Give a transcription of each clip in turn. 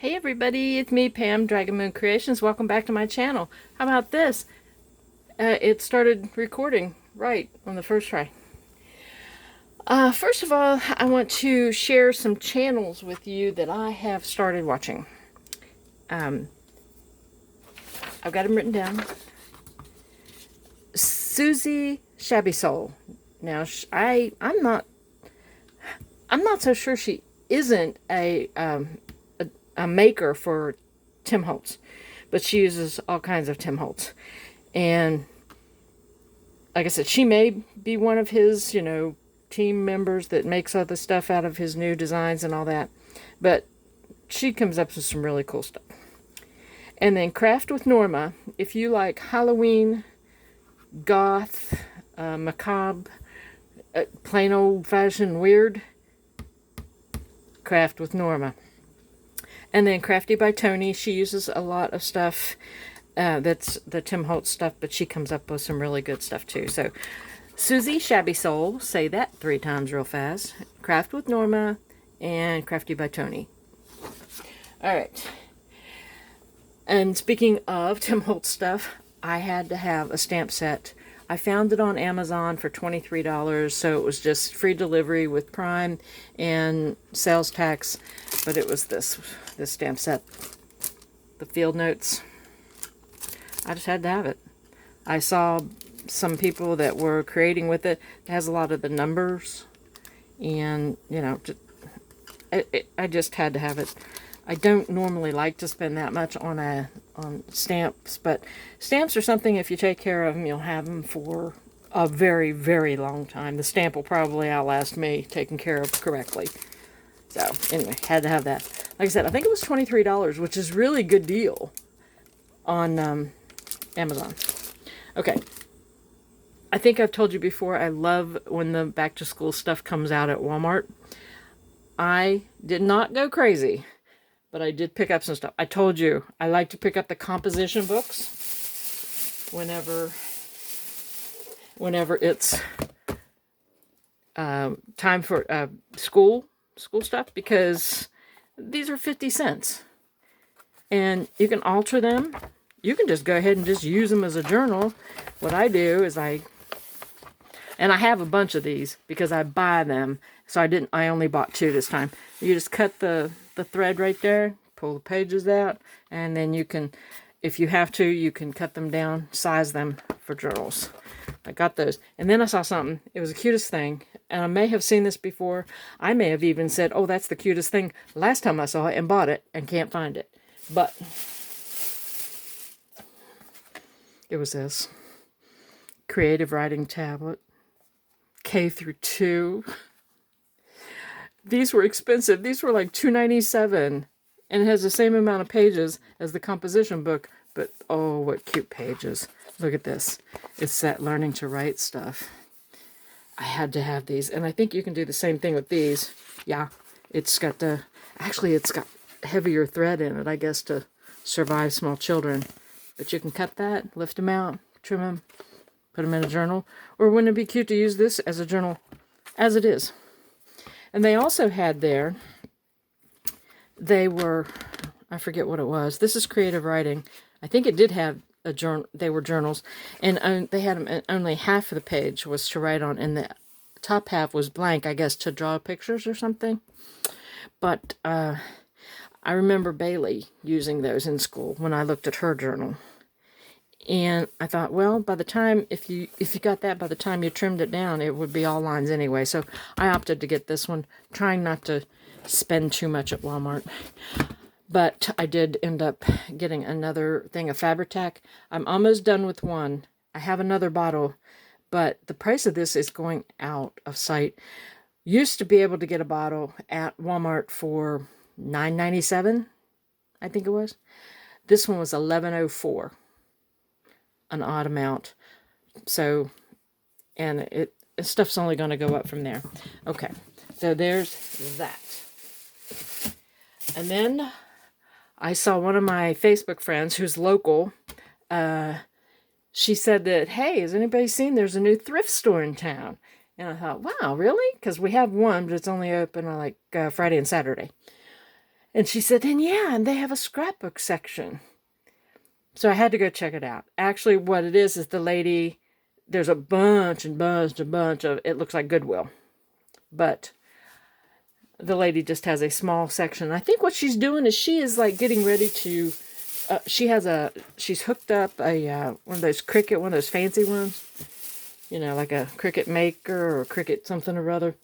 Hey everybody, it's me, Pam, Dragon Moon Creations. Welcome back to my channel. How about this? It started recording right on the first try. First of all, I want to share some channels with you that I have started watching. Um, I've got them written down. Susie Shabby Soul. Now, I'm not so sure she isn't a maker for Tim Holtz, but she uses all kinds of Tim Holtz. And like I said, she may be one of his, team members that makes all the stuff out of his new designs and all that. But she comes up with some really cool stuff. And then Craft with Norma, if you like Halloween, goth, macabre, plain old-fashioned weird, Craft with Norma. And then Crafty by Tony, she uses a lot of stuff that's the Tim Holtz stuff, but she comes up with some really good stuff too. So Susie Shabby Soul, say that 3 times real fast. Craft with Norma and Crafty by Tony. All right. And speaking of Tim Holtz stuff, I had to have a stamp set. I found it on Amazon for $23, so it was just free delivery with Prime and sales tax, but it was this stamp set, the field notes. I just had to have it. I saw some people that were creating with it. It has a lot of the numbers, and I just had to have it. I don't normally like to spend that much on stamps, but stamps are something, if you take care of them, you'll have them for a very, very long time. The stamp will probably outlast me taken care of correctly. So, anyway, had to have that. Like I said, I think it was $23, which is really good deal on Amazon. Okay. I think I've told you before, I love when the back-to-school stuff comes out at Walmart. I did not go crazy, but I did pick up some stuff. I told you, I like to pick up the composition books whenever it's time for school stuff, because these are 50 cents. And you can alter them. You can just go ahead and just use them as a journal. What I do is I have a bunch of these because I buy them. So I only bought 2 this time. You just cut the thread right there, pull the pages out, and then you can, if you have to, you can cut them down, size them for journals. I got those. And then I saw something. It was the cutest thing. And I may have seen this before. I may have even said, oh, that's the cutest thing last time I saw it and bought it and can't find it. But it was this. Creative Writing Tablet. K through 2. These were expensive. These were like $2.97. And it has the same amount of pages as the composition book. But, oh, what cute pages. Look at this. It's that learning to write stuff. I had to have these. And I think you can do the same thing with these. Yeah, it's got it's got heavier thread in it, I guess, to survive small children. But you can cut that, lift them out, trim them, put them in a journal. Or wouldn't it be cute to use this as a journal as it is? And they also had there, I forget what it was. This is creative writing. I think it did have a journal. They were journals. And they had them, and only half of the page was to write on. And the top half was blank, I guess, to draw pictures or something. But I remember Bailey using those in school when I looked at her journal. And I thought, well, by the time, if you got that, by the time you trimmed it down, it would be all lines anyway. So I opted to get this one, trying not to spend too much at Walmart. But I did end up getting another thing of Fabri-Tac. I'm almost done with one. I have another bottle, but the price of this is going out of sight. Used to be able to get a bottle at Walmart for $9.97, I think it was. This one was $11.04. An odd amount. So, and stuff's only going to go up from there. Okay, so there's that. And then I saw one of my Facebook friends who's local. She said that, hey, has anybody seen there's a new thrift store in town? And I thought, wow, really? Because we have one, but it's only open on like Friday and Saturday. And she said, and yeah, and they have a scrapbook section. So I had to go check it out. Actually, what it is the lady, there's a bunch and bunch and bunch of, it looks like Goodwill. But the lady just has a small section. I think what she's doing is she is like getting ready to, she's hooked up a, one of those Cricut, one of those fancy ones. You know, like a Cricut Maker or Cricut something or other.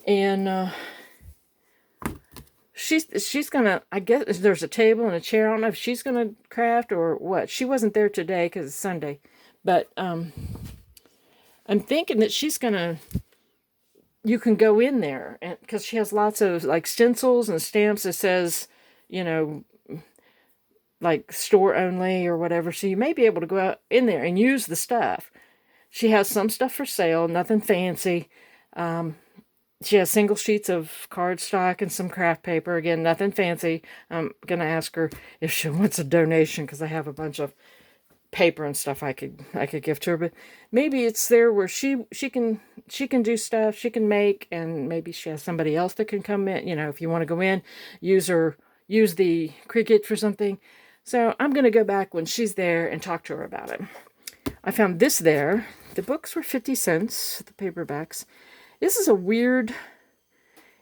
And she's gonna, I guess there's a table and a chair. I don't know if she's gonna craft or what. She wasn't there today because it's Sunday. But I'm thinking that she's gonna, you can go in there, and because she has lots of like stencils and stamps that says, you know, like store only or whatever. So you may be able to go out in there and use the stuff. She has some stuff for sale, nothing fancy. She has single sheets of cardstock and some craft paper. Again, nothing fancy. I'm gonna ask her if she wants a donation because I have a bunch of paper and stuff I could give to her. But maybe it's there where she can do stuff, she can make, and maybe she has somebody else that can come in. You know, if you want to go in, use the Cricut for something. So I'm gonna go back when she's there and talk to her about it. I found this there. The books were 50 cents, the paperbacks. This is a weird,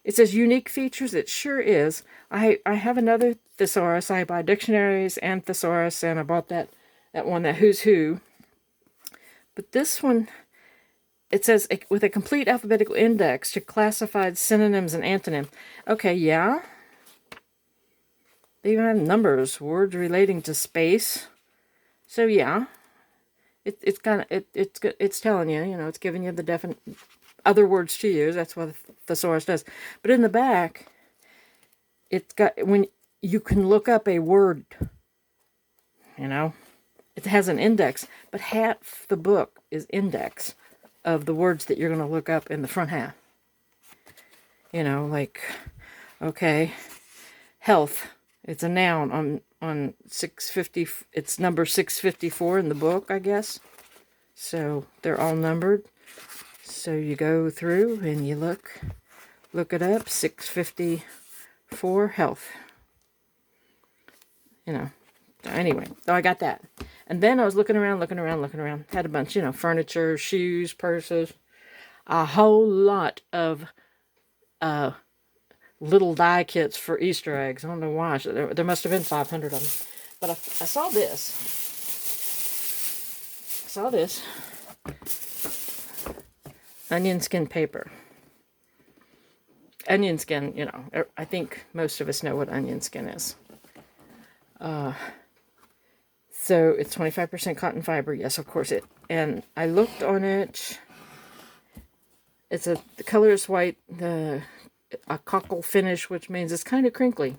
it says unique features. It sure is. I have another thesaurus. I buy dictionaries and thesaurus, and I bought that one, that Who's Who. But this one, it says, with a complete alphabetical index to classified synonyms and antonyms. Okay, yeah. They even have numbers, words relating to space. So yeah. It's kind of, it's telling you, you know, it's giving you the definite other words to use. That's what the thesaurus does. But in the back, it's got, when you can look up a word, you know, it has an index, but half the book is index of the words that you're going to look up in the front half. You know, like, okay, health. It's a noun on 650. It's number 654 in the book, I guess. So they're all numbered. So you go through and you look it up. 654 health. You know. Anyway, so I got that. And then I was looking around. Had a bunch, you know, furniture, shoes, purses, a whole lot of little die kits for Easter eggs. I don't know why. There must have been 500 of them. But I saw this. Onion skin paper. Onion skin, you know, I think most of us know what onion skin is. So it's 25% cotton fiber. Yes, of course it. And I looked on it. The color is white. A cockle finish, which means it's kind of crinkly.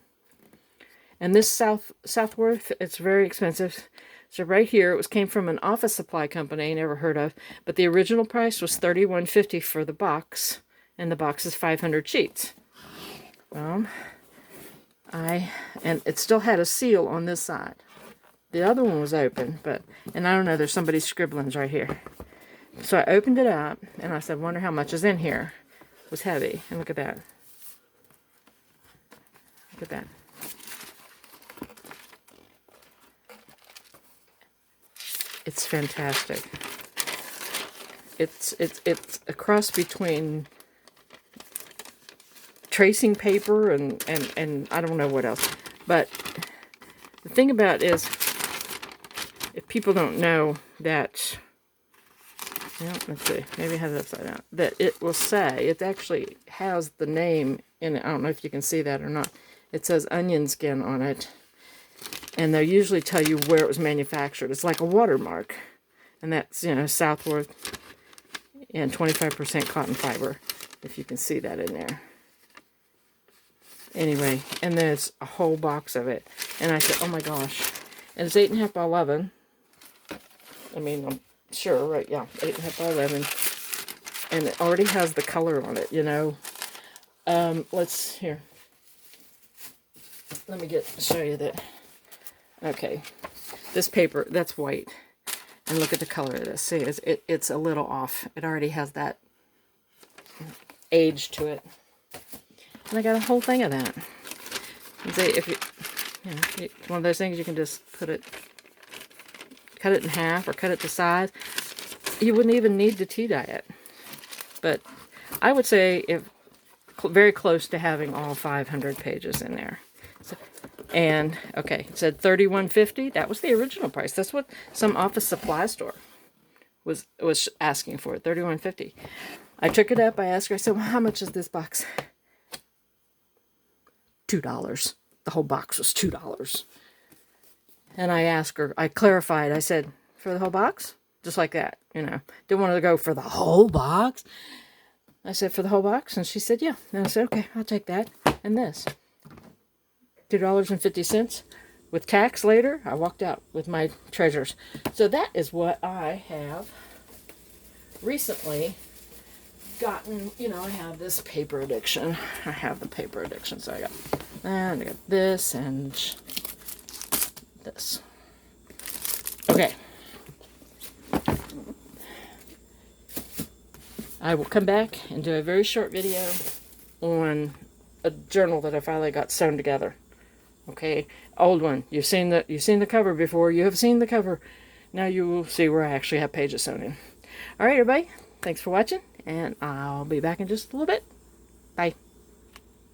And this Southworth, it's very expensive. So right here, came from an office supply company I never heard of, but the original price was $31.50 for the box, and the box is 500 sheets. And it still had a seal on this side. The other one was open, and I don't know, there's somebody's scribblings right here. So I opened it up, and I said, wonder how much is in here. It was heavy, and look at that. Look at that. It's fantastic. It's a cross between tracing paper and I don't know what else. But the thing about it is, if people don't know that, well, let's see, maybe I have it upside down, that it will say, it actually has the name in it. I don't know if you can see that or not. It says onion skin on it. And they'll usually tell you where it was manufactured. It's like a watermark. And that's, you know, Southworth and 25% cotton fiber, if you can see that in there. Anyway, and there's a whole box of it. And I said, oh my gosh. And it's 8.5 by 11. I mean, I'm sure, right? Yeah, 8.5 by 11. And it already has the color on it, you know. Here. Let me show you that. Okay, this paper, that's white. And look at the color of this. See, it's a little off. It already has that age to it. And I got a whole thing of that. See, if you know, it's one of those things you can just cut it in half or cut it to size. You wouldn't even need to tea dye it. But I would say if very close to having all 500 pages in there. So, and okay, it said $31.50. That was the original price. That's what some office supply store was asking for, $31.50. I took it up. I asked her. I said, "Well, how much is this box?" $2. The whole box was $2. And I asked her. I clarified. I said, "For the whole box?" Just like that, you know. Didn't want to go for the whole box. I said, "For the whole box?" And she said, "Yeah." And I said, "Okay, I'll take that and this." $2.50 with tax later. I walked out with my treasures. So that is what I have recently gotten. You know, I have this paper addiction. I have the paper addiction. So I got that, and I got this and this. Okay. I will come back and do a very short video on a journal that I finally got sewn together. Okay, old one. You've seen the cover before. You have seen the cover. Now you will see where I actually have pages sewn in. All right, everybody. Thanks for watching, and I'll be back in just a little bit.